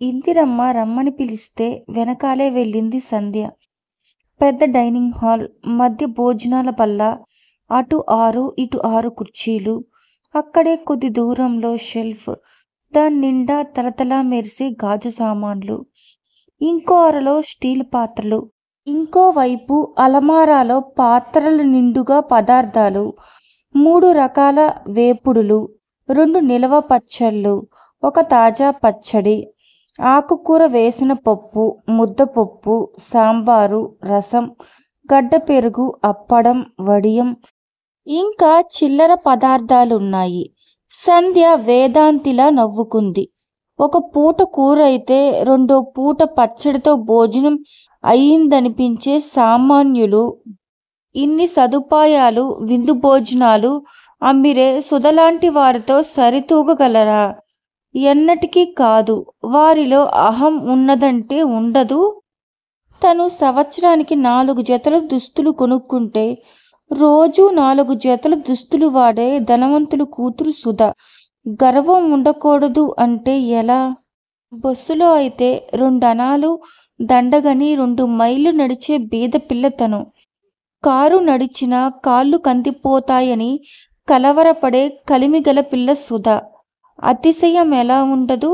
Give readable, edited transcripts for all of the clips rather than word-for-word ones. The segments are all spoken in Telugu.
ఇందిరమ్మ రమ్మని పిలిస్తే వెనకాలే వెళ్ళింది సంధ్య. పెద్ద డైనింగ్ హాల్, మధ్య భోజనాల బల్ల, అటు 6 ఇటు 6 కుర్చీలు. అక్కడే కొద్ది దూరంలో షెల్ఫ్, దాని నిండా తలతలా మెరిసే గాజు సామాన్లు. ఇంకో అరలో స్టీల్ పాత్రలు, ఇంకోవైపు అలమారాలో పాత్రల నిండుగా పదార్థాలు. 3 రకాల వేపుడులు, 2 నిలవ పచ్చళ్ళు, ఒక తాజా పచ్చడి, ఆకుకూర వేసిన పప్పు, ముద్దపప్పు, సాంబారు, రసం, గడ్డ పెరుగు, అప్పడం, వడియం, ఇంకా చిల్లర పదార్థాలున్నాయి. సంధ్య వేదాంతిలా నవ్వుకుంది. ఒక పూట కూర అయితే రెండో పూట పచ్చడితో భోజనం అయిందనిపించే సామాన్యులు ఇన్ని సదుపాయాలు, విందు భోజనాలు అమ్మిరే సుధలాంటి వారితో సరితూగగలరా? ఎన్నటికీ కాదు. వారిలో అహం ఉన్నదంటే ఉండదు. తను సంవత్సరానికి 4 జతల దుస్తులు కొనుక్కుంటే రోజూ 4 జతల దుస్తులు వాడే ధనవంతుల కూతురు సుధ. గర్వం ఉండకూడదు అంటే ఎలా? బస్సులో అయితే 2 అణాలు దండగని 2 మైళ్ళు నడిచే బీద పిల్ల తను. కారు నడిచినా కాళ్ళు కందిపోతాయని కలవరపడే కలిమిగల పిల్ల సుధ. అతిశయం ఎలా ఉండదు?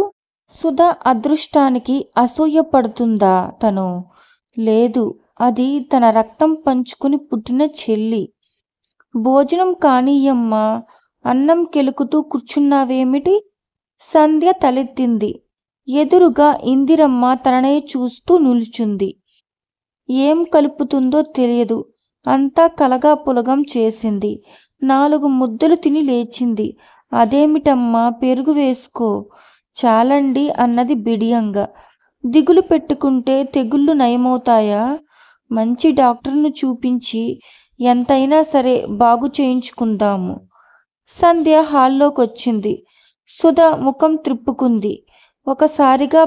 సుధ అదృష్టానికి అసూయపడుతుందా తను? లేదు. అది తన రక్తం పంచుకుని పుట్టిన చెల్లి. భోజనం కానీయమ్మా, అన్నం కెలుకుతూ కూర్చున్నావేమిటి? సంధ్య తలెత్తింది. ఎదురుగా ఇందిరమ్మ తననే చూస్తూ నిల్చుంది. ఏం కలుపుతుందో తెలియదు. అంతా కలగాపులగం చేసింది. 4 ముద్దలు తిని లేచింది. అదేమిటమ్మా, పెరుగు వేసుకో. చాలండి అన్నది బిడియంగా. దిగులు పెట్టుకుంటే తెగుళ్ళు నయమవుతాయా? మంచి డాక్టర్ను చూపించి ఎంతైనా సరే బాగు చేయించుకుందాము. సంధ్య హాల్లోకొచ్చింది. సుధ ముఖం త్రిప్పుకుంది. ఒకసారిగా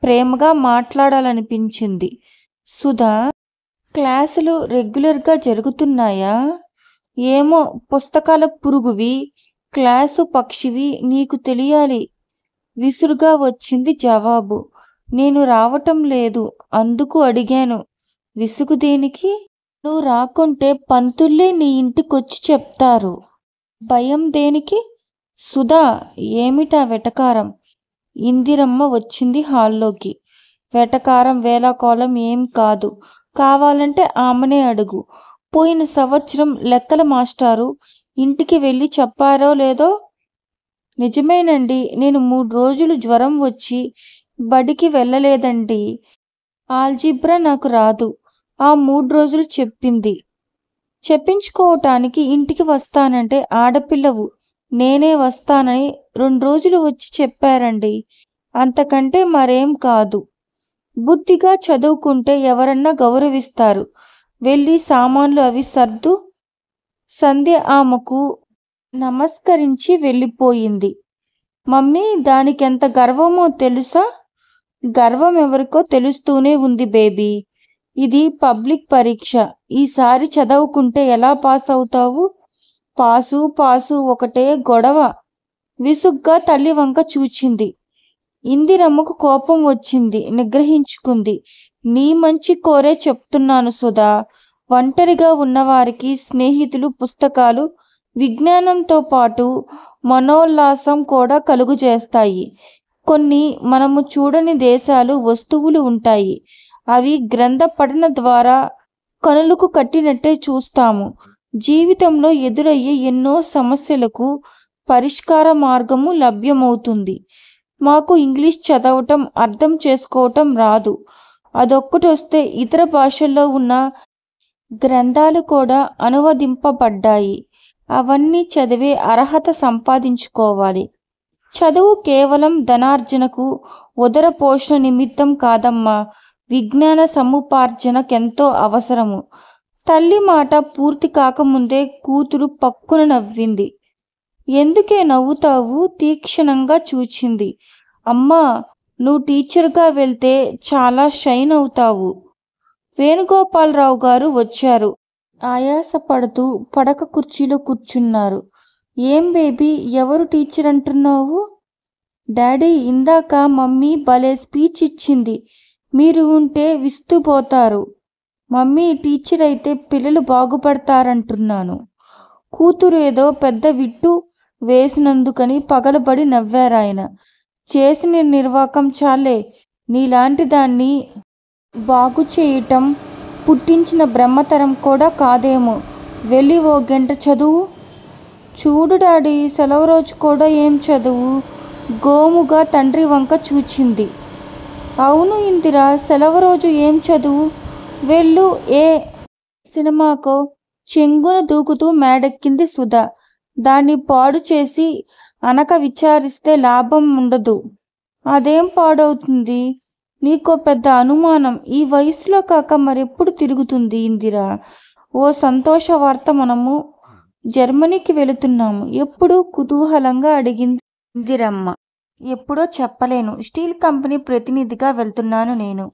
ప్రేమగా మాట్లాడాలనిపించింది. సుధా, క్లాసులు రెగ్యులర్గా జరుగుతున్నాయా? ఏమో, పుస్తకాల పురుగువి, క్లాసు పక్షివి, నీకు తెలియాలి. విసురుగా వచ్చింది జవాబు. నేను రావటం లేదు, అందుకు అడిగాను. విసుగు దేనికి? నువ్వు రాకుంటే పంతుల్లే నీ ఇంటికొచ్చి చెప్తారు. భయం దేనికి? సుధా, ఏమిటా వెటకారం? ఇందిరమ్మ వచ్చింది హాల్లోకి. వెటకారం వేళాకోళం ఏం కాదు. కావాలంటే ఆమెనే అడుగు. పోయిన సంవత్సరం లెక్కల మాస్టారు ఇంటికి వెళ్ళి చెప్పారో లేదో? నిజమేనండి, నేను 3 రోజులు జ్వరం వచ్చి బడికి వెళ్ళలేదండి. ఆల్జీబ్రా నాకు రాదు. ఆ 3 రోజులు చెప్పింది. చెప్పించుకోవటానికి ఇంటికి వస్తానంటే ఆడపిల్లవు, నేనే వస్తానని 2 రోజులు వచ్చి చెప్పారండి. అంతకంటే మరేం కాదు. బుద్ధిగా చదువుకుంటే ఎవరన్నా గౌరవిస్తారు. వెళ్ళి సామాన్లు అవి సర్దు. సంధ్య ఆమెకు నమస్కరించి వెళ్ళిపోయింది. మమ్మీ, దానికెంత గర్వమో తెలుసా? గర్వం ఎవరికో తెలుస్తూనే ఉంది బేబీ. ఇది పబ్లిక్ పరీక్ష. ఈసారి చదవకుంటే ఎలా పాస్ అవుతావు? పాసు పాసు ఒకటే గొడవ. విసుగ్గా తల్లి వంక చూచింది. ఇందిరమ్మకు కోపం వచ్చింది. నిగ్రహించుకుంది. నీ మంచి కోరే చెప్తున్నాను సుధా. ఒంటరిగా ఉన్నవారికి స్నేహితులు, పుస్తకాలు విజ్ఞానంతో పాటు మనోల్లాసం కూడా కలుగజేస్తాయి. కొన్ని మనము చూడని దేశాలు, వస్తువులు ఉంటాయి. అవి గ్రంథ పఠన ద్వారా కనులకు కట్టినట్టే చూస్తాము. జీవితంలో ఎదురయ్యే ఎన్నో సమస్యలకు పరిష్కార మార్గము లభ్యమవుతుంది. మాకు ఇంగ్లీష్ చదవటం, అర్థం చేసుకోవటం రాదు. అదొక్కటొస్తే ఇతర భాషల్లో ఉన్న గ్రంథాలు కూడా అనువదింపబడ్డాయి. అవన్నీ చదివే అర్హత సంపాదించుకోవాలి. చదువు కేవలం ధనార్జనకు, ఉదర పోషణ నిమిత్తం కాదమ్మా, విజ్ఞాన సముపార్జనకెంతో అవసరము. తల్లి మాట పూర్తి కాకముందే కూతురు పక్కున నవ్వింది. ఎందుకే నవ్వుతావు? తీక్షణంగా చూచింది. అమ్మా, నువ్వు టీచర్గా వెళ్తే చాలా షైన్ అవుతావు. వేణుగోపాలరావు గారు వచ్చారు. ఆయాసపడుతూ పడక కుర్చీలో కూర్చున్నారు. ఏం బేబీ, ఎవరు టీచర్ అంటున్నావు? డాడీ ఇందాక మమ్మీ భలే స్పీచ్ ఇచ్చింది. మీరు ఉంటే విస్తుపోతారు. మమ్మీ టీచర్ అయితే పిల్లలు బాగుపడతారంటున్నాను. కూతురు ఏదో పెద్ద విట్టు వేసినందుకని పగలబడి నవ్వారాయన. చేసిన నిర్వాకం చాలే. నీలాంటి దాన్ని బాగు చేయటం పుట్టించిన బ్రహ్మతరం కూడా కాదేమో. వెళ్ళి ఓ గంట చదువు. చూడు డాడీ, సెలవు రోజు కూడా ఏం చదువు? గోముగా తండ్రి వంక చూచింది. అవును ఇందిరా, సెలవు రోజు ఏం చదువు? వెళ్ళు ఏ సినిమాకో. చెంగున దూకుతూ మేడెక్కింది సుధ. దాన్ని పాడు చేసి అనక విచారిస్తే లాభం ఉండదు. అదేం పాడవుతుంది? నీకో పెద్ద అనుమానం. ఈ వయసులో కాక మరెప్పుడు తిరుగుతుంది ఇందిరా? ఓ సంతోష వార్త, మనము జర్మనీకి వెళుతున్నాము. ఎప్పుడు? కుతూహలంగా అడిగింది ఇందిరమ్మ. ఎప్పుడో చెప్పలేను. స్టీల్ కంపెనీ ప్రతినిధిగా వెళ్తున్నాను నేను.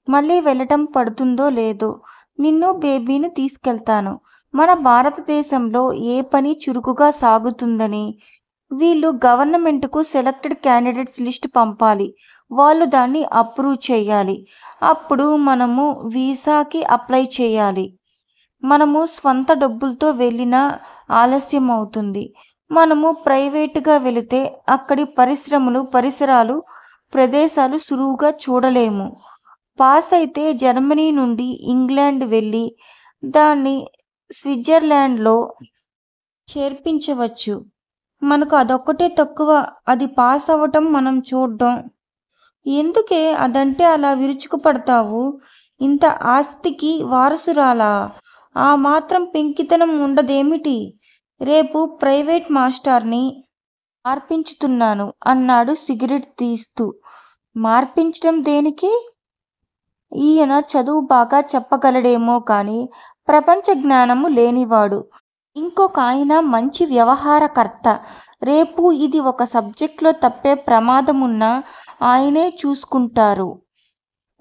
మళ్ళీ వెళ్ళటం పడుతుందో లేదో. నిన్ను బేబీను తీసుకెళ్తాను. మన భారతదేశంలో ఏ పని చురుకుగా సాగుతుందని వీళ్ళు గవర్నమెంట్కు సెలెక్టెడ్ క్యాండిడేట్స్ లిస్ట్ పంపాలి. వాళ్ళు దాన్ని అప్రూవ్ చేయాలి. అప్పుడు మనము వీసాకి అప్లై చేయాలి. మనము స్వంత డబ్బులతో వెళ్ళినా ఆలస్యం అవుతుంది. మనము ప్రైవేటుగా వెళితే అక్కడి పరిసరాలు, ప్రదేశాలు సులువుగా చూడలేము. పాస్ అయితే జర్మనీ నుండి ఇంగ్లాండ్ వెళ్ళి దాన్ని స్విట్జర్లాండ్లో చేర్పించవచ్చు. మనకు అదొక్కటే తక్కువ. అది పాస్ అవ్వటం, మనం చూడ్డం. ఎందుకే అదంటే అలా విరుచుకుపడతావు? ఇంత ఆస్తికి వారసురాలా? ఆ మాత్రం పెంకితనం ఉండదేమిటి? రేపు ప్రైవేట్ మాస్టర్ని మార్పించుతున్నాను అన్నాడు సిగరెట్ తీస్తూ. మార్పించడం దేనికి? ఈయన చదువు బాగా చెప్పగలడేమో కానీ ప్రపంచ జ్ఞానము లేనివాడు. ఇంకొక ఆయన మంచి వ్యవహారకర్త. రేపు ఇది ఒక సబ్జెక్ట్లో తప్పే ప్రమాదమున్నా ఆయనే చూసుకుంటారు.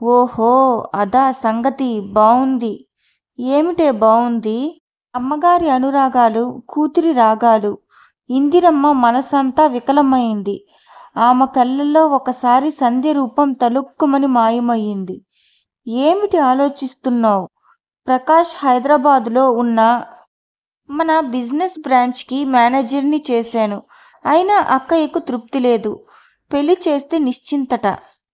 ఓహో, అదా సంగతి. బావుంది. ఏమిటే బావుంది? అమ్మగారి అనురాగాలు, కూతురి రాగాలు. ఇందిరమ్మ మనసంతా వికలమైంది. ఆమె కళ్ళల్లో ఒకసారి సంధ్య రూపం తలుక్కుమని మాయమయ్యింది. ఏమిటి ఆలోచిస్తున్నావు? ప్రకాష్ హైదరాబాదులో ఉన్న మన బిజినెస్ బ్రాంచ్కి మేనేజర్ని చేశాను. అయినా అక్కయ్యకు తృప్తి లేదు. పెళ్లి చేస్తే నిశ్చింతట.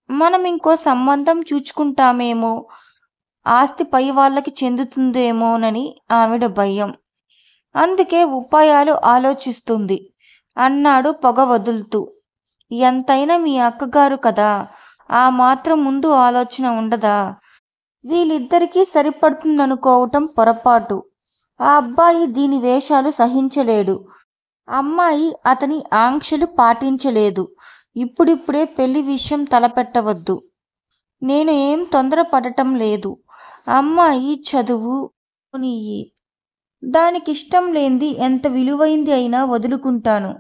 మనం ఇంకో సంబంధం చూచుకుంటామేమో, ఆస్తి పై వాళ్ళకి చెందుతుందేమోనని ఆవిడ భయం. అందుకే ఉపాయాలు ఆలోచిస్తుంది అన్నాడు పొగ వదులుతూ. ఎంతైనా మీ అక్కగారు కదా, ఆ మాత్రం ముందు ఆలోచన ఉండదా? వీళ్ళిద్దరికీ సరిపడుతుందనుకోవటం పొరపాటు. ఆ అబ్బాయి దీని వేషాలు సహించలేడు. అమ్మాయి అతని ఆంక్షలు పాటించలేదు. ఇప్పుడిప్పుడే పెళ్లి విషయం తలపెట్టవద్దు. నేను ఏం తొందరపడటం లేదు. అమ్మాయి చదువు నీయి. దానికిష్టం లేంది ఎంత విలువైంది అయినా వదులుకుంటాను.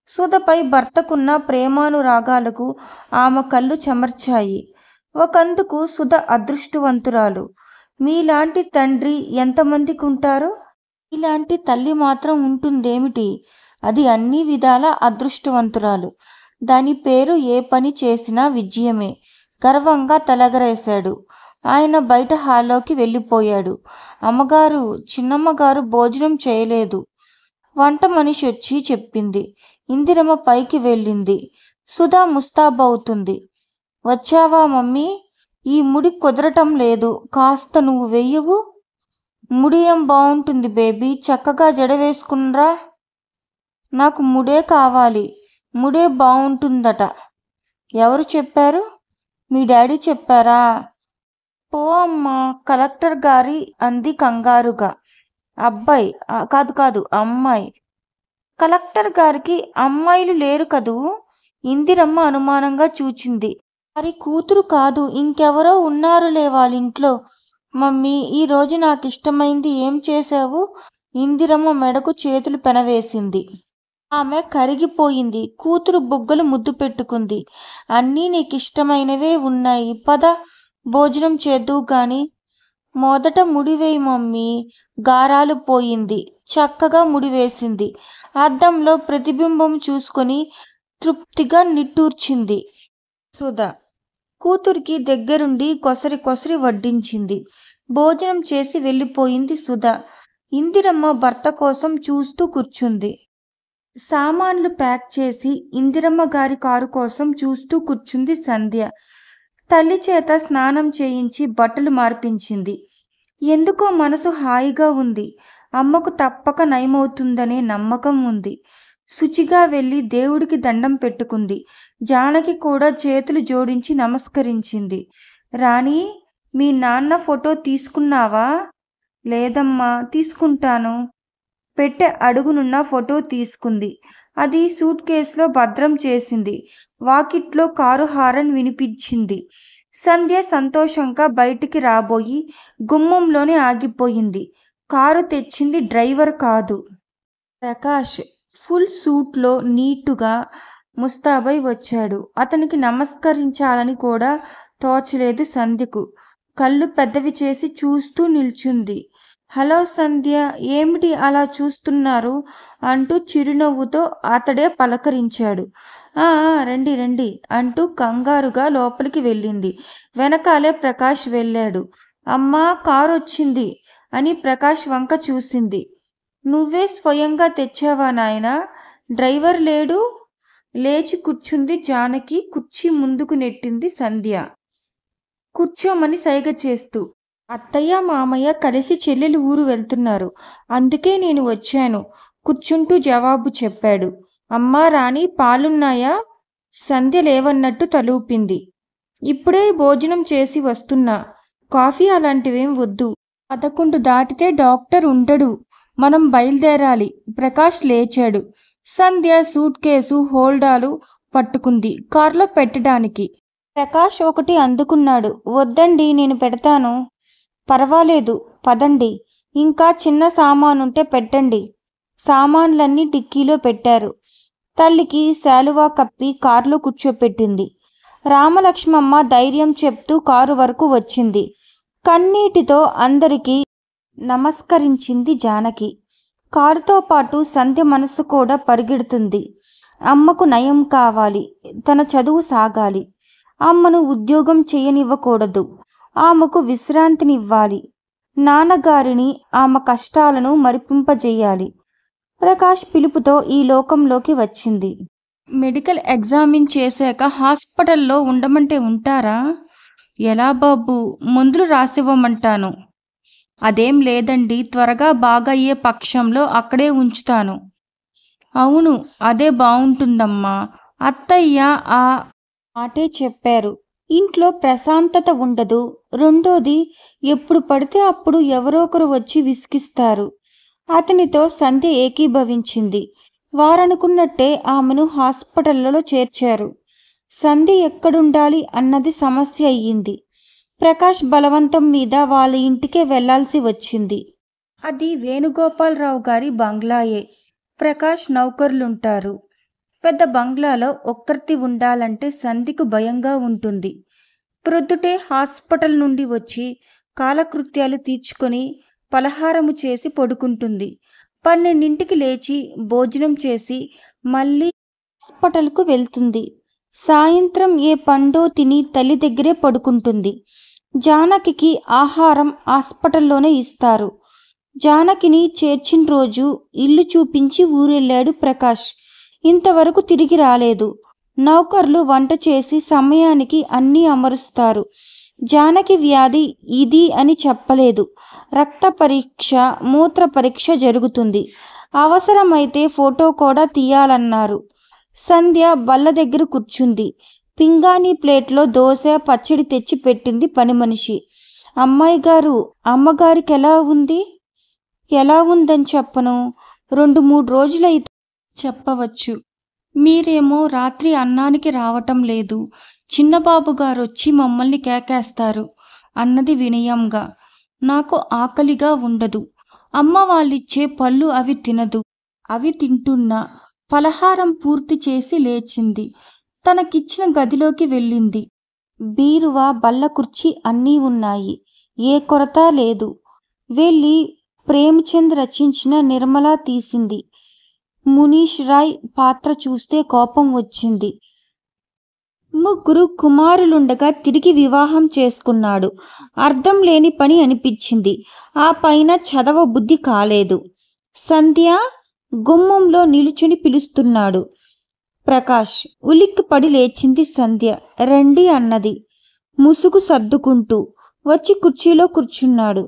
సుధపై భర్తకున్న ప్రేమానురాగాలకు ఆమె కళ్ళు చెమర్చాయి. ఒకందుకు సుధ అదృష్టవంతురాలు. మీలాంటి తండ్రి ఎంతమందికి ఉంటారో, ఇలాంటి తల్లి మాత్రం ఉంటుందేమిటి? అది అన్ని విధాల అదృష్టవంతురాలు. దాని పేరు ఏ పని చేసినా విజయమే. గర్వంగా తలగరేశాడు. ఆయన బయట హాల్లోకి వెళ్ళిపోయాడు. అమ్మగారు, చిన్నమ్మగారు భోజనం చేయలేదు. వంట మనిషి వచ్చి చెప్పింది. ఇందిరమ్మ పైకి వెళ్ళింది. సుధా ముస్తాబవుతుంది. వచ్చావా మమ్మీ? ఈ ముడి కుదరటం లేదు. కాస్త నువ్వు వెయ్యవు. ముడి ఏం బాగుంటుంది బేబీ, చక్కగా జడ వేసుకున్రా. నాకు ముడే కావాలి. ముడే బాగుంటుందట. ఎవరు చెప్పారు? మీ డాడీ చెప్పారా? పో అమ్మా, కలెక్టర్ గారి అంది కంగారుగా. అబ్బాయి కాదు అమ్మాయి. కలెక్టర్ గారికి అమ్మాయిలు లేరు కదూ? ఇందిరమ్మ అనుమానంగా చూచింది. మరి కూతురు కాదు, ఇంకెవరో ఉన్నారులే వాళ్ళింట్లో. మమ్మీ, ఈరోజు నాకిష్టమైంది ఏం చేశావు? ఇందిరమ్మ మెడకు చేతులు పెనవేసింది. ఆమె కరిగిపోయింది. కూతురు బుగ్గలు ముద్దు పెట్టుకుంది. అన్నీ నీకిష్టమైనవే ఉన్నాయి. పద, భోజనం చేద్దువు గాని. మొదట ముడివేయి మమ్మీ. గారాలు పోయింది. చక్కగా ముడివేసింది. అద్దంలో ప్రతిబింబం చూసుకొని తృప్తిగా నిట్టూర్చింది. సుధ కూతురికి దగ్గరుండి కొసరి కొసరి వడ్డించింది. భోజనం చేసి వెళ్ళిపోయింది సుధ. ఇందిరమ్మ భర్త కోసం చూస్తూ కూర్చుంది. సామాన్లు ప్యాక్ చేసి ఇందిరమ్మ గారి కారు కోసం చూస్తూ కూర్చుంది సంధ్య. తల్లి చేత స్నానం చేయించి బట్టలు మార్పించింది. ఎందుకో మనసు హాయిగా ఉంది. అమ్మకు తప్పక నయమవుతుందనే నమ్మకం ఉంది. శుచిగా వెళ్ళి దేవుడికి దండం పెట్టుకుంది. జానకి కూడా చేతులు జోడించి నమస్కరించింది. రాణి, మీ నాన్న ఫోటో తీసుకున్నావా? లేదమ్మా, తీసుకుంటాను. పెట్టె అడుగునున్న ఫోటో తీసుకుంది. అది సూట్ కేసులో భద్రం చేసింది. వాకిట్లో కారు హారన్ వినిపించింది. సంధ్య సంతోషంగా బయటికి రాబోయి గుమ్మంలోనే ఆగిపోయింది. కారు తెచ్చింది డ్రైవర్ కాదు. ప్రకాష్ ఫుల్ సూట్లో నీటుగా ముస్తాబై వచ్చాడు. అతనికి నమస్కరించాలని కూడా తోచలేదు సంధ్యకు. కళ్ళు పెద్దవి చేసి చూస్తూ నిల్చుంది. హలో సంధ్య, ఏమిటి అలా చూస్తున్నారు అంటూ చిరునవ్వుతో అతడే పలకరించాడు. రండి రండి అంటూ కంగారుగా లోపలికి వెళ్ళింది. వెనకాలే ప్రకాష్ వెళ్ళాడు. అమ్మా, కారు వచ్చింది అని ప్రకాష్ వంక చూసింది. నువ్వే స్వయంగా తెచ్చావా నాయనా? డ్రైవర్ లేడు? లేచి కూర్చుంది జానకి. కుర్చీ ముందుకు నెట్టింది సంధ్య కూర్చోమని సైగ చేస్తూ. అత్తయ్య మామయ్య కలిసి చెల్లెలు ఊరు వెళ్తున్నారు, అందుకే నేను వచ్చాను కూర్చుంటూ జవాబు చెప్పాడు. అమ్మా రాణి, పాలున్నాయా? సంధ్య లేవన్నట్టు తలూపింది. ఇప్పుడే భోజనం చేసి వస్తున్నా. కాఫీ అలాంటివేం వద్దు. 11 దాటితే డాక్టర్ ఉండడు. మనం బయలుదేరాలి. ప్రకాష్ లేచాడు. సంధ్య సూట్ కేసు హోల్డాలు పట్టుకుంది కారులో పెట్టడానికి. ప్రకాష్ ఒకటి అందుకున్నాడు. వద్దండి, నేను పెడతాను. పర్వాలేదు, పదండి. ఇంకా చిన్న సామానుంటే పెట్టండి. సామాన్లన్నీ డిక్కీలో పెట్టారు. తల్లికి శాలువా కప్పి కారులో కూర్చోపెట్టింది. రామలక్ష్మమ్మ ధైర్యం చెప్తూ కారు వరకు వచ్చింది. కన్నీటితో అందరికీ నమస్కరించింది జానకి. కారుతో పాటు సంధ్య మనసు కూడా పరిగెడుతుంది. అమ్మకు నయం కావాలి, తన చదువు సాగాలి. అమ్మను ఉద్యోగం చేయనివ్వకూడదు, ఆమెకు విశ్రాంతినివ్వాలి. నాన్నగారిని, ఆమె కష్టాలను మరిపింపజేయాలి. ప్రకాష్ పిలుపుతో ఈ లోకంలోకి వచ్చింది. మెడికల్ ఎగ్జామిన్ చేశాక హాస్పిటల్లో ఉండమంటే ఉంటారా? ఎలా బాబు, మందులు రాసివ్వమంటాను. అదేం లేదండి, త్వరగా బాగయ్యే పక్షంలో అక్కడే ఉంచుతాను. అవును, అదే బావుంటుందమ్మా. అత్తయ్య ఆ మాటే చెప్పారు. ఇంట్లో ప్రశాంతత ఉండదు. రెండోది, ఎప్పుడు పడితే అప్పుడు ఎవరొకరు వచ్చి విసిగిస్తారు. అతనితో సంధ్య ఏకీభవించింది. వారనుకున్నట్టే ఆమెను హాస్పిటల్లో చేర్చారు. సంధ్య ఎక్కడుండాలి అన్నది సమస్య అయ్యింది. ప్రకాష్ బలవంతం మీద వాళ్ళ ఇంటికే వెళ్లాల్సి వచ్చింది. అది వేణుగోపాలరావు గారి బంగ్లాయే. ప్రకాష్ నౌకర్లుంటారు. పెద్ద బంగ్లాలో ఒక్కర్తి ఉండాలంటే సంధ్యకు భయంగా ఉంటుంది. ప్రొద్దుటే హాస్పిటల్ నుండి వచ్చి కాలకృత్యాలు తీర్చుకొని పలహారము చేసి పడుకుంటుంది. 12ంటికి లేచి భోజనం చేసి మళ్ళీ హాస్పిటల్కు వెళ్తుంది. సాయంత్రం ఏ పండో తిని తల్లి దగ్గరే పడుకుంటుంది. జానకికి ఆహారం హాస్పిటల్లోనే ఇస్తారు. జానకిని చేర్చిన రోజు ఇల్లు చూపించి ఊరెళ్ళాడు ప్రకాష్. ఇంతవరకు తిరిగి రాలేదు. నౌకర్లు వంట చేసి సమయానికి అన్నీ అమరుస్తారు. జానకి వ్యాధి ఇది అని చెప్పలేదు. రక్త పరీక్ష, మూత్ర పరీక్ష జరుగుతుంది. అవసరమైతే ఫోటో కూడా తీయాలన్నారు. సంధ్య బల్ల దగ్గర కూర్చుంది. పింగాణీ ప్లేట్లో దోశ, పచ్చడి తెచ్చి పెట్టింది పని మనిషి. అమ్మాయి గారు, అమ్మగారికి ఎలా ఉంది? ఎలా ఉందని చెప్పను, 2-3 రోజులైతే చెప్పవచ్చు. మీరేమో రాత్రి అన్నానికి రావటం లేదు. చిన్నబాబు గారొచ్చి మమ్మల్ని కేకేస్తారు అన్నది వినయంగా. నాకు ఆకలిగా ఉండదు. అమ్మ వాళ్ళిచ్చే పళ్ళు అవి తినదు. అవి తింటున్నా. పలహారం పూర్తి చేసి లేచింది. తనకిచ్చిన గదిలోకి వెళ్ళింది. బీరువా, బల్ల, కుర్చీ అన్నీ ఉన్నాయి. ఏ కొరత లేదు. వెళ్ళి ప్రేమచంద్ రచించిన నిర్మల తీసింది. మునీష్ రాయ్ పాత్ర చూస్తే కోపం వచ్చింది. ముగ్గురు కుమారులుండగా తిరిగి వివాహం చేసుకున్నాడు. అర్థం లేని పని అనిపించింది. ఆ పైన చదవబుద్ధి కాలేదు. సంధ్య గుమ్మంలో నిలుచుని పిలుస్తున్నాడు. ప్రకాష్ ఉలిక్కిపడి లేచింది సంధ్య. రండి అన్నది ముసుగు సర్దుకుంటూ. వచ్చి కుర్చీలో కూర్చున్నాడు.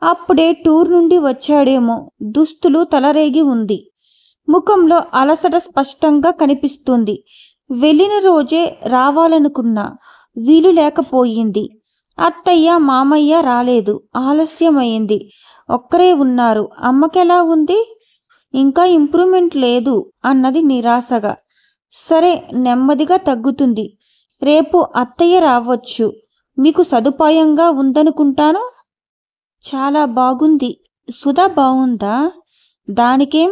అప్పుడే టూర్ నుండి వచ్చాడేమో. దుస్తులు తలరేగి ఉంది. ముఖంలో అలసట స్పష్టంగా కనిపిస్తుంది. వెళ్ళిన రోజే రావాలనుకున్నా, వీలు లేకపోయింది. అత్తయ్య మామయ్య రాలేదు. ఆలస్యమైంది. ఒక్కరే ఉన్నారు. అమ్మకెలా ఉంది? ఇంకా ఇంప్రూవ్మెంట్ లేదు అన్నది నిరాశగా. సరే, నెమ్మదిగా తగ్గుతుంది. రేపు అత్తయ్య రావచ్చు. మీకు సదుపాయంగా ఉందనుకుంటాను. చాలా బాగుంది. సుధా బాగుందా? దానికేం,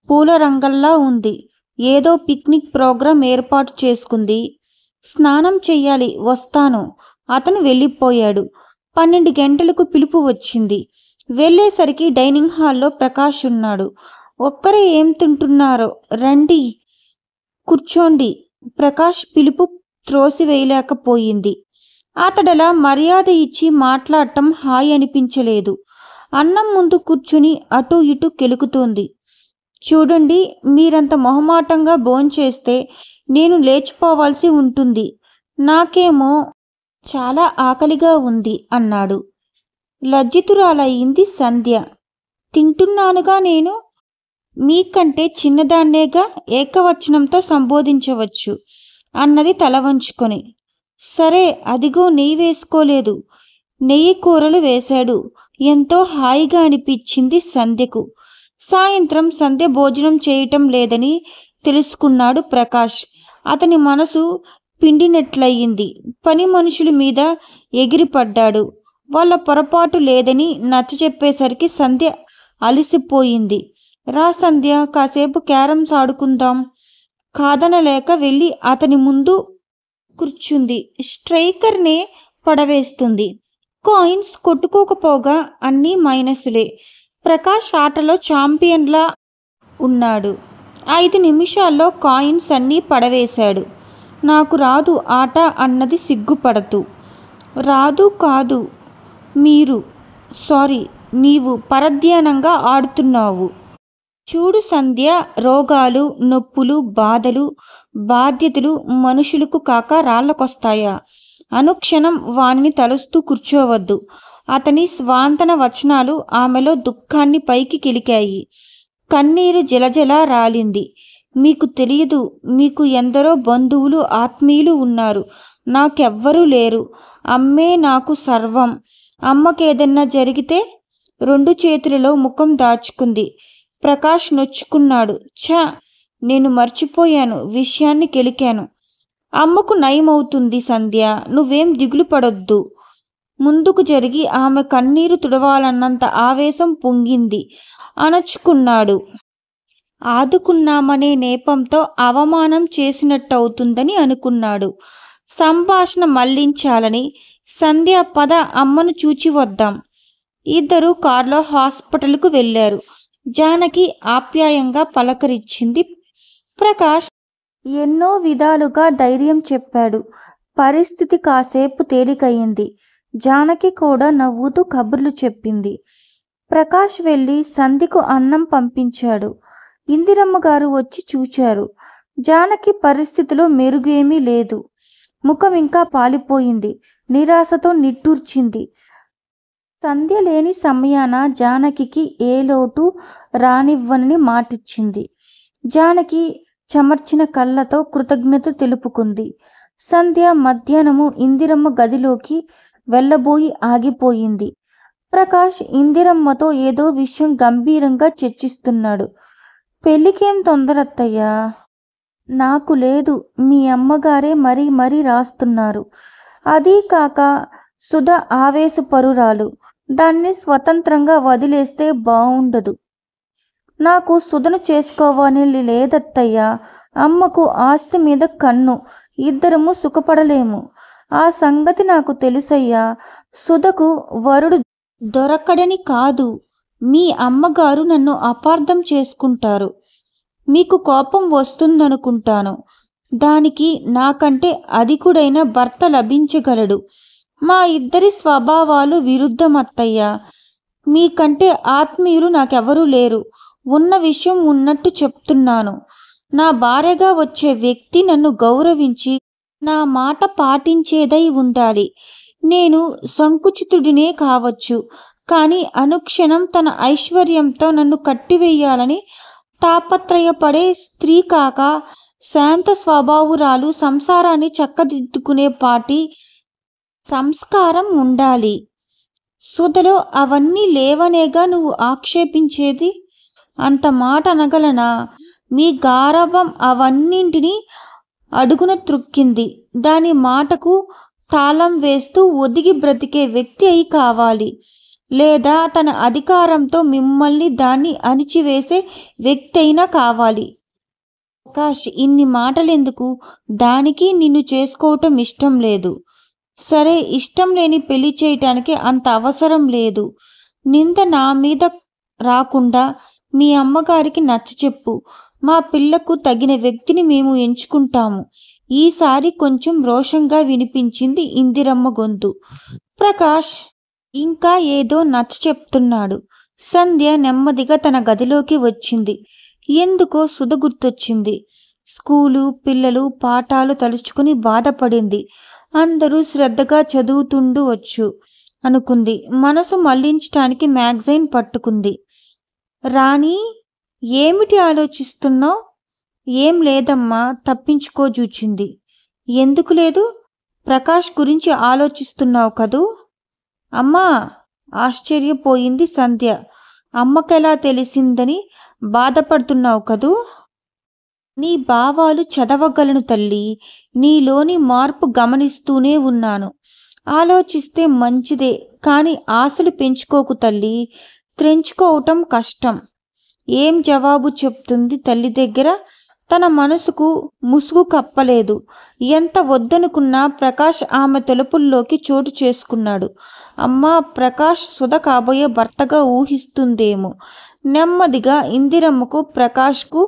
పూల రంగల్లా ఉంది. ఏదో పిక్నిక్ ప్రోగ్రాం ఏర్పాటు చేసుకుంది. స్నానం చెయ్యాలి, వస్తాను. అతను వెళ్ళిపోయాడు. 12 గంటలకు పిలుపు వచ్చింది. వెళ్ళేసరికి డైనింగ్ హాల్లో ప్రకాష్ ఉన్నాడు. ఒక్కరే ఏం తింటున్నారో, రండి కూర్చోండి. ప్రకాష్ పిలుపు త్రోసివేయలేకపోయింది. అతడలా మర్యాద ఇచ్చి మాట్లాడటం హాయి అనిపించలేదు. అన్నం ముందు కూర్చుని అటూ ఇటూ కెలుకుతోంది. చూడండి, మీరంత మొహమాటంగా భోంచేస్తే నేను లేచిపోవాల్సి ఉంటుంది. నాకేమో చాలా ఆకలిగా ఉంది అన్నాడు. లజ్జితురాలయ్యింది సంధ్య. తింటున్నానుగా నేను. మీకంటే చిన్నదాన్నేగా, ఏకవచనంతో సంబోధించవచ్చు అన్నది తల వంచుకొని. సరే, అదిగో నెయ్యి వేసుకోలేదు. నెయ్యి కూరలు వేశాడు. ఎంతో హాయిగా అనిపించింది సంధ్యకు. సాయంత్రం సంధ్య భోజనం చేయటం లేదని తెలుసుకున్నాడు ప్రకాష్. అతని మనసు పిండినట్లయింది. పని మనుషుల మీద ఎగిరిపడ్డాడు. వాళ్ళ పొరపాటు లేదని నచ్చచెప్పేసరికి సంధ్య అలసిపోయింది. రా సంధ్య, కాసేపు క్యారమ్స్ ఆడుకుందాం. కాదనలేక వెళ్ళి అతని ముందు కూర్చుంది. స్ట్రైకర్నే పడవేస్తుంది. కాయిన్స్ కొట్టుకోకపోగా అన్నీ మైనస్లే. ప్రకాష్ ఆటలో ఛాంపియన్లా ఉన్నాడు. 5 నిమిషాల్లో కాయిన్స్ అన్నీ పడవేశాడు. నాకు రాదు ఆట అన్నది సిగ్గుపడుతూ. రాదు కాదు, మీరు, సారీ, నీవు పరధ్యానంగా ఆడుతున్నావు. చూడు సంధ్య, రోగాలు, నొప్పులు, బాధలు, బాధ్యతలు మనుషులకు కాక రాళ్ళకొస్తాయా? అనుక్షణం వానిని తలుస్తూ కూర్చోవద్దు. అతని స్వాంతన వచనాలు ఆమెలో దుఃఖాన్ని పైకి కెలికాయి. కన్నీరు జలజలా రాలింది. మీకు తెలియదు, మీకు ఎందరో బంధువులు, ఆత్మీయులు ఉన్నారు. నాకెవ్వరూ లేరు. అమ్మే నాకు సర్వం. అమ్మకేదన్నా జరిగితే 2 చేతులలో ముఖం దాచుకుంది. ప్రకాష్ నొచ్చుకున్నాడు. ఛ, నేను మర్చిపోయాను, విషయాన్ని కెలికాను. అమ్మకు నయమవుతుంది సంధ్య, నువ్వేం దిగులు పడొద్దు. ముందుకు జరిగి ఆమె కన్నీరు తుడవాలన్నంత ఆవేశం పొంగింది. అణచుకున్నాడు. ఆదుకున్నామనే నేపంతో అవమానం చేసినట్టవుతుందని అనుకున్నాడు. సంభాషణ మళ్లించాలని. సంధ్య, పద, అమ్మను చూచి వద్దాం. ఇద్దరు కారులో హాస్పిటల్కు వెళ్ళారు. జానకి ఆప్యాయంగా పలకరించింది. ప్రకాష్ ఎన్నో విధాలుగా ధైర్యం చెప్పాడు. పరిస్థితి కాసేపు తేలికయింది. జానకి కూడా నవ్వుతూ కబుర్లు చెప్పింది. ప్రకాష్ వెళ్ళి సంధ్యకు అన్నం పంపించాడు. ఇందిరమ్మ గారు వచ్చి చూచారు. జానకి పరిస్థితిలో మెరుగేమీ లేదు. ముఖం ఇంకా పాలిపోయింది. నిరాశతో నిట్టూర్చింది. సంధ్య లేని సమయాన జానకికి ఏ లోటు రానివ్వనని మాటిచ్చింది. జానకి చెమర్చిన కళ్ళతో కృతజ్ఞత తెలుపుకుంది. సంధ్య మధ్యాహ్నము ఇందిరమ్మ గదిలోకి వెళ్ళబోయి ఆగిపోయింది. ప్రకాష్ ఇందిరమ్మతో ఏదో విషయం గంభీరంగా చర్చిస్తున్నాడు. పెళ్ళికేం తొందరత్తయ్యా? నాకు లేదు, మీ అమ్మగారే మరీ రాస్తున్నారు. అదీ కాక సుధ ఆవేశపరురాలు. దాన్ని స్వతంత్రంగా వదిలేస్తే బావుండదు. నాకు సుధను చేసుకోవాలని లేదత్తయ్యా. అమ్మకు ఆస్తి మీద కన్ను. ఇద్దరము సుఖపడలేము. ఆ సంగతి నాకు తెలుసయ్యా. సుధకు వరుడు దొరకడని కాదు, మీ అమ్మగారు నన్ను అపార్థం చేసుకుంటారు. మీకు కోపం వస్తుందనుకుంటాను. దానికి నాకంటే అధికుడైన భర్త లభించగలడు. మా ఇద్దరి స్వభావాలు విరుద్ధమత్తయ్యా. మీకంటే ఆత్మీయులు నాకెవరూ లేరు. ఉన్న విషయం ఉన్నట్టు చెప్తున్నాను. నా భార్యగా వచ్చే వ్యక్తి నన్ను గౌరవించి నా మాట పాటించేదై ఉండాలి. నేను సంకుచితుడినే కావచ్చు, కానీ అనుక్షణం తన ఐశ్వర్యంతో నన్ను కట్టివేయాలని తాపత్రయపడే స్త్రీ కాక, శాంత స్వభావురాలు, సంసారాన్ని చక్కదిద్దుకునే పాటి సంస్కారం ఉండాలి. సుధలో అవన్నీ లేవనేగా నువ్వు ఆక్షేపించేది? అంత మాట అనగలనా? మీ గారాబం అవన్నింటినీ అడుగున త్రుక్కింది. దాని మాటకు తాళం వేస్తూ ఒదిగి బ్రతికే వ్యక్తి అయి కావాలి, లేదా తన అధికారంతో మిమ్మల్ని దాన్ని అణిచివేసే వ్యక్తి అయినా కావాలి. ప్రకాష్, ఇన్ని మాటలెందుకు? దానికి నిన్ను చేసుకోవటం ఇష్టం లేదు. సరే, ఇష్టం లేని పెళ్లి చేయటానికి అంత అవసరం లేదు. నింద నా మీద రాకుండా మీ అమ్మగారికి నచ్చచెప్పు. మా పిల్లకు తగిన వ్యక్తిని మేము ఎంచుకుంటాము. ఈసారి కొంచెం రోషంగా వినిపించింది ఇందిరమ్మ గొంతు. ప్రకాష్ ఇంకా ఏదో నచ్చచెప్తున్నాడు. సంధ్య నెమ్మదిగా తన గదిలోకి వచ్చింది. ఎందుకో సుధ గుర్తొచ్చింది. స్కూలు, పిల్లలు, పాఠాలు తలుచుకుని బాధపడింది. అందరూ శ్రద్ధగా చదువుతుండవచ్చు అనుకుంది. మనసు మళ్లించటానికి మ్యాగజైన్ పట్టుకుంది. రాణి, ఏమిటి ఆలోచిస్తున్నావు? ఏం లేదమ్మా, తప్పించుకోజూచింది. ఎందుకు లేదు? ప్రకాష్ గురించి ఆలోచిస్తున్నావు కదూ? అమ్మా, ఆశ్చర్యపోయింది సంధ్య. అమ్మకెలా తెలిసిందని బాధపడుతున్నావు కదూ? నీ భావాలు చదవగలను తల్లి. నీలోని మార్పు గమనిస్తూనే ఉన్నాను. ఆలోచిస్తే మంచిదే, కానీ ఆశలు పెంచుకోకు తల్లి. త్రెంచుకోవటం కష్టం. ఏం జవాబు చెప్తుంది తల్లి దగ్గర? తన మనసుకు ముసుగు కప్పలేదు. ఎంత వద్దనుకున్నా ప్రకాష్ ఆమె తలుపుల్లోకి చోటు చేసుకున్నాడు. అమ్మా, ప్రకాష్ సుధ కాబోయే భర్తగా ఊహిస్తుందేమో. నెమ్మదిగా ఇందిరమ్మకు ప్రకాష్కు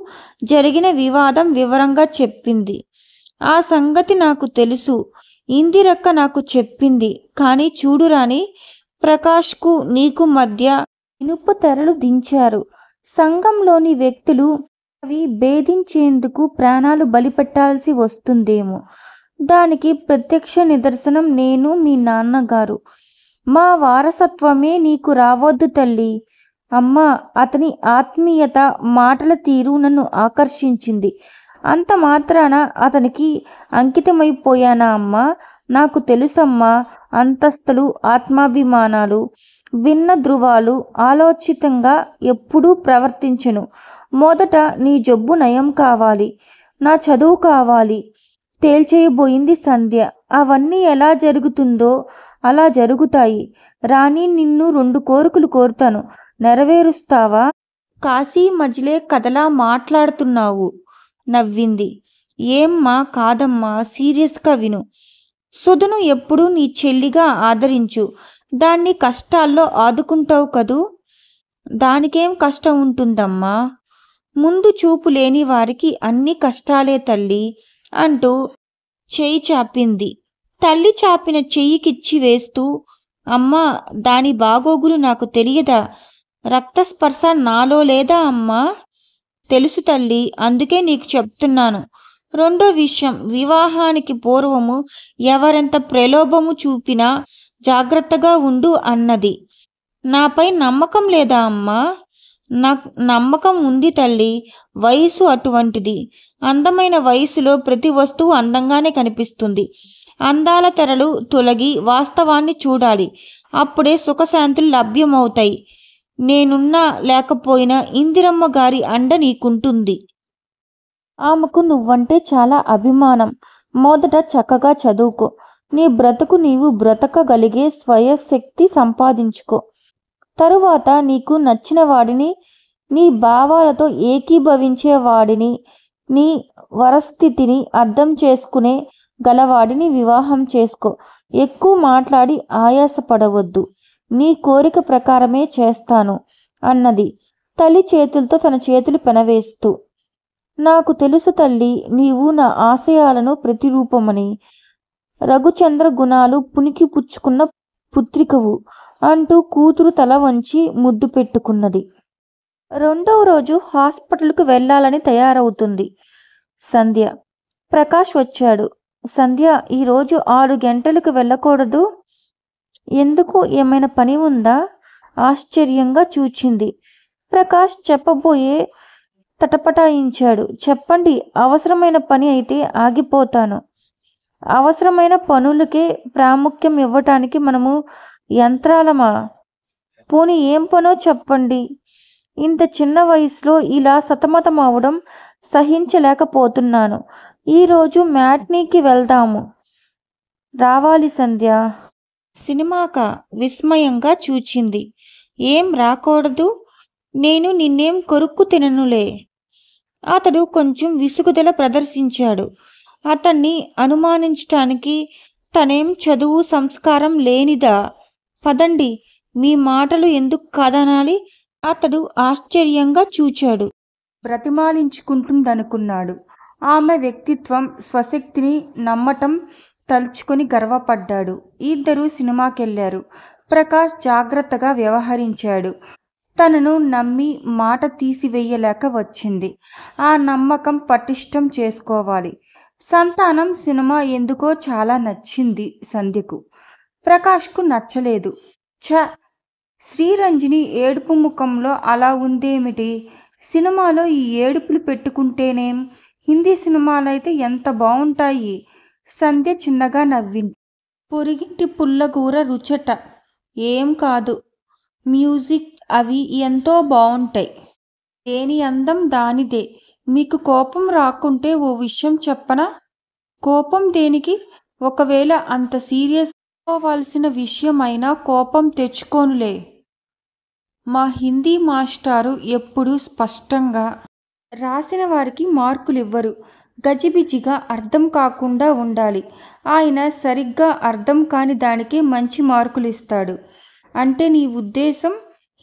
జరిగిన వివాదం వివరంగా చెప్పింది. ఆ సంగతి నాకు తెలుసు. ఇందిరక్క నాకు చెప్పింది. కానీ చూడురాని, ప్రకాష్కు నీకు మధ్య ఇనుప తెరలు దించారు. సంఘంలోని వ్యక్తులు అవి భేదించేందుకు ప్రాణాలు బలిపెట్టాల్సి వస్తుందేమో. దానికి ప్రత్యక్ష నిదర్శనం నేను, మీ నాన్నగారు. మా వారసత్వమే నీకు రావద్దు తల్లి. అమ్మా, అతని ఆత్మీయత, మాటల తీరు నన్ను ఆకర్షించింది. అంత మాత్రాన అతనికి అంకితమైపోయానా అమ్మా? నాకు తెలుసమ్మా, అంతస్తులు, ఆత్మాభిమానాలు, భిన్న ధృవాలు ఆలోచితంగా ఎప్పుడూ ప్రవర్తించను. మొదట నీ జబ్బు నయం కావాలి, నా చదువు కావాలి తేల్చేయబోయింది సంధ్య. అవన్నీ ఎలా జరుగుతుందో అలా జరుగుతాయి. రాణి, నిన్ను 2 కోరికలు కోరుతాను, నెరవేరుస్తావా? కాశీ మజిలే కథలా మాట్లాడుతున్నావు, నవ్వింది. ఏమ్మా? కాదమ్మా, సీరియస్గా విను. సుధను ఎప్పుడూ నీ చెల్లిగా ఆదరించు. దాన్ని కష్టాల్లో ఆదుకుంటావు కదూ. దానికేం కష్టం ఉంటుందమ్మా? ముందు చూపు లేని వారికి అన్ని కష్టాలే తల్లి అంటూ చెయ్యి చాపింది. తల్లి చాపిన చెయ్యికిచ్చి వేస్తూ, అమ్మా, దాని బాగోగులు నాకు తెలియదా? రక్తస్పర్శ నాలో లేదా అమ్మా? తెలుసు తల్లి, అందుకే నీకు చెప్తున్నాను. రెండో విషయం, వివాహానికి పూర్వము ఎవరెంత ప్రలోభము చూపినా జాగ్రత్తగా ఉండు అన్నది. నాపై నమ్మకం లేదా అమ్మా? నాకు నమ్మకం ఉంది తల్లి. వయసు అటువంటిది. అందమైన వయసులో ప్రతి వస్తువు అందంగానే కనిపిస్తుంది. అందాల తెరలు తొలగి వాస్తవాన్ని చూడాలి. అప్పుడే సుఖశాంతులు లభ్యమవుతాయి. నేనున్నా లేకపోయినా ఇందిరమ్మ గారి అండ నీకుంటుంది. ఆమెకు నువ్వంటే చాలా అభిమానం. మొదట చక్కగా చదువుకో. నీ బ్రతుకు నీవు బ్రతకగలిగే స్వయశక్తి సంపాదించుకో. తరువాత నీకు నచ్చిన వాడిని, నీ భావాలతో ఏకీభవించే వాడిని, నీ వరస్థితిని అర్థం చేసుకునే గలవాడిని వివాహం చేసుకో. ఎక్కువ మాట్లాడి ఆయాసపడవద్దు. నీ కోరిక ప్రకారమే చేస్తాను అన్నది తల్లి చేతులతో తన చేతులు పెనవేస్తూ. నాకు తెలుసు తల్లి, నీవు నా ఆశయాలను ప్రతిరూపమని. రఘుచంద్ర గుణాలు పునికి పుచ్చుకున్న పుత్రికవు అంటూ కూతురు తల వంచి ముద్దు పెట్టుకున్నది. రెండవ రోజు హాస్పిటల్కు వెళ్ళాలని తయారవుతుంది సంధ్య. ప్రకాష్ వచ్చాడు. సంధ్య, ఈరోజు 6 గంటలకు వెళ్ళకూడదు. ఎందుకు, ఏమైనా పని ఉందా? ఆశ్చర్యంగా చూచింది. ప్రకాష్ చెప్పబోయే తటపటాయించాడు. చెప్పండి, అవసరమైన పని అయితే ఆగిపోతాను. అవసరమైన పనులకే ప్రాముఖ్యం ఇవ్వటానికి మనము యంత్రాలమా? పోనీ ఏం పనో చెప్పండి. ఇంత చిన్న వయసులో ఇలా సతమతం అవడం సహించలేకపోతున్నాను. ఈరోజు మ్యాట్నీకి వెళ్దాము. రావాలి సంధ్య. సినిమాకా? విస్మయంగా చూచింది. ఏం రాకూడదు? నేను నిన్నేం కొరుక్కు తిననులే. అతడు కొంచెం విసుగుదల ప్రదర్శించాడు. అతన్ని అనుమానించటానికి తనేం చదువు సంస్కారం లేనిదా? పదండి, మీ మాటలు ఎందుకు కాదనాలి? అతడు ఆశ్చర్యంగా చూచాడు. బ్రతిమాలించుకుంటుందనుకున్నాడు. ఆమె వ్యక్తిత్వం, స్వశక్తిని నమ్మటం తలుచుకొని గర్వపడ్డాడు. ఇద్దరూ సినిమాకెళ్లారు. ప్రకాష్ జాగ్రత్తగా వ్యవహరించాడు. తనను నమ్మి మాట తీసివేయలేక వచ్చింది. ఆ నమ్మకం పటిష్టం చేసుకోవాలి. సంతానం సినిమా ఎందుకో చాలా నచ్చింది సంధ్యకు. ప్రకాష్కు నచ్చలేదు. శ్రీరంజని ఏడుపు ముఖంలో అలా ఉందేమిటి? సినిమాలో ఈ ఏడుపులు పెట్టుకుంటేనేం? హిందీ సినిమాలైతే ఎంత బావుంటాయి. సంధ్య చిన్నగా నవ్వింది. పొరిగింటి పుల్లగూర రుచట. ఏం కాదు, మ్యూజిక్ అవి ఎంతో బావుంటాయి. దేని అందం దానిదే. మీకు కోపం రాకుంటే ఓ విషయం చెప్పనా? కోపం దేనికి? ఒకవేళ అంత సీరియస్ కోవాల్సిన విషయం అయినా కోపం తెచ్చుకోనులే. మా హిందీ మాస్టారు ఎప్పుడూ స్పష్టంగా రాసిన వారికి మార్కులివ్వరు. గజిబిజిగా అర్థం కాకుండా ఉండాలి. ఆయన సరిగ్గా అర్థం కాని దానికే మంచి మార్కులిస్తాడు. అంటే నీ ఉద్దేశం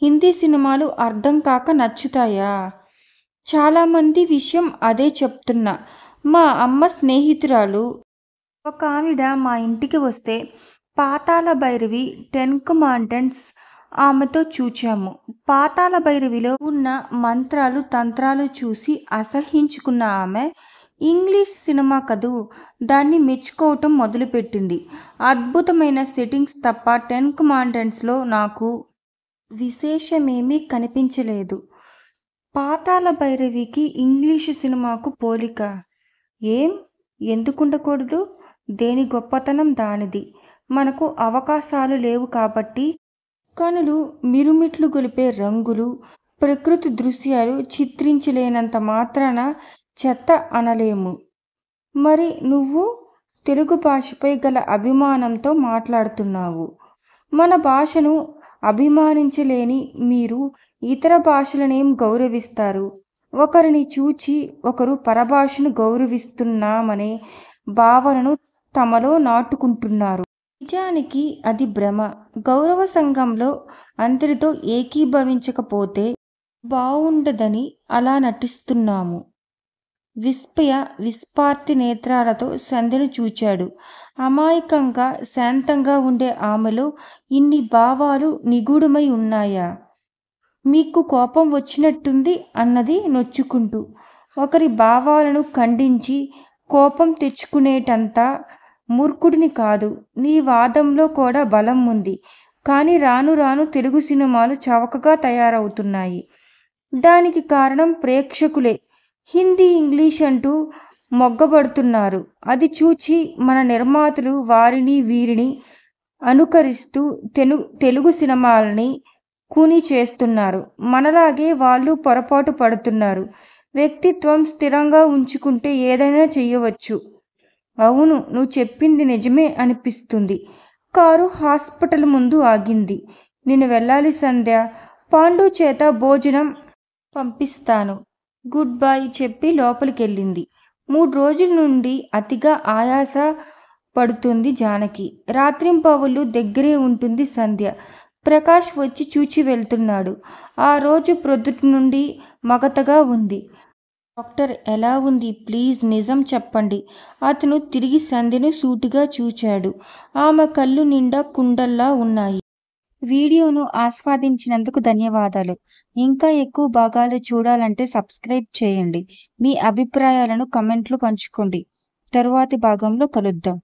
హిందీ సినిమాలు అర్థం కాక నచ్చుతాయా? చాలామంది విషయం అదే చెప్తున్నా. మా అమ్మ స్నేహితురాలు ఒక ఆవిడ మా ఇంటికి వస్తే పాతాళ భైరవి, 10 కమాండెంట్స్ ఆమెతో చూచాము. పాతాళ భైరవిలో ఉన్న మంత్రాలు తంత్రాలు చూసి అసహ్యించుకున్న ఆమె, ఇంగ్లీష్ సినిమా కదూ, దాన్ని మెచ్చుకోవటం మొదలుపెట్టింది. అద్భుతమైన సెట్టింగ్స్ తప్ప 10 కమాండెంట్స్లో నాకు విశేషమేమీ కనిపించలేదు. పాతాళ భైరవికి ఇంగ్లీషు సినిమాకు పోలిక ఏం? ఎందుకుండకూడదు? దేని గొప్పతనం దానిది. మనకు అవకాశాలు లేవు కాబట్టి కనులు మిరుమిట్లు గొలిపే రంగులు, ప్రకృతి దృశ్యాలు చిత్రించలేనంత మాత్రాన చెత్త అనలేము. మరి నువ్వు తెలుగు భాషపై గల అభిమానంతో మాట్లాడుతున్నావు. మన భాషను అభిమానించలేని మీరు ఇతర భాషలనేం గౌరవిస్తారు? ఒకరిని చూచి ఒకరు పరభాషను గౌరవిస్తున్నామనే భావనను తమలో నాటుకుంటున్నారు. నిజానికి అది భ్రమ. గౌరవ సంఘంలో అందరితో ఏకీభవించకపోతే బావుండదని అలా నటిస్తున్నాము. విస్మయ విస్పార్తి నేత్రాలతో సంధ్యను చూచాడు. అమాయకంగా శాంతంగా ఉండే ఆమెలో ఇన్ని భావాలు నిగూఢమై ఉన్నాయా? మీకు కోపం వచ్చినట్టుంది అన్నది నొచ్చుకుంటూ. ఒకరి భావాలను ఖండించి కోపం తెచ్చుకునేటంత మూర్ఖుడిని కాదు. నీ వాదంలో కూడా బలం ఉంది. కానీ రాను రాను తెలుగు సినిమాలు చవకగా తయారవుతున్నాయి. దానికి కారణం ప్రేక్షకులే. హిందీ, ఇంగ్లీష్ అంటూ మొగ్గబడుతున్నారు. అది చూచి మన నిర్మాతలు వారిని వీరిని అనుకరిస్తూ తెలుగు సినిమాలని కూని చేస్తున్నారు. మనలాగే వాళ్ళు పొరపాటు పడుతున్నారు. వ్యక్తిత్వం స్థిరంగా ఉంచుకుంటే ఏదైనా చెయ్యవచ్చు. అవును, నువ్వు చెప్పింది నిజమే అనిపిస్తుంది. కారు హాస్పిటల్ ముందు ఆగింది. నేను వెళ్ళాలి సంధ్య. పాండు చేత భోజనం పంపిస్తాను. గుడ్ బై చెప్పి లోపలికెళ్ళింది. 3 రోజుల నుండి అతిగా ఆయాస పడుతుంది జానకి. రాత్రింపవళ్ళు దగ్గరే ఉంటుంది సంధ్య. ప్రకాష్ వచ్చి చూచి వెళ్తున్నాడు. ఆ రోజు ప్రొద్దుటి నుండి మగతగా ఉంది. డాక్టర్ ఎలా ఉంది? ప్లీజ్ నిజం చెప్పండి. అతను తిరిగి సంధ్యను సూటిగా చూచాడు. ఆమె కళ్ళు నిండా కుండల్లా ఉన్నాయి. వీడియోను ఆస్వాదించినందుకు ధన్యవాదాలు. ఇంకా ఎక్కువ భాగాలు చూడాలంటే సబ్స్క్రైబ్ చేయండి. మీ అభిప్రాయాలను కమెంట్లో పంచుకోండి. తరువాతి భాగంలో కలుద్దాం.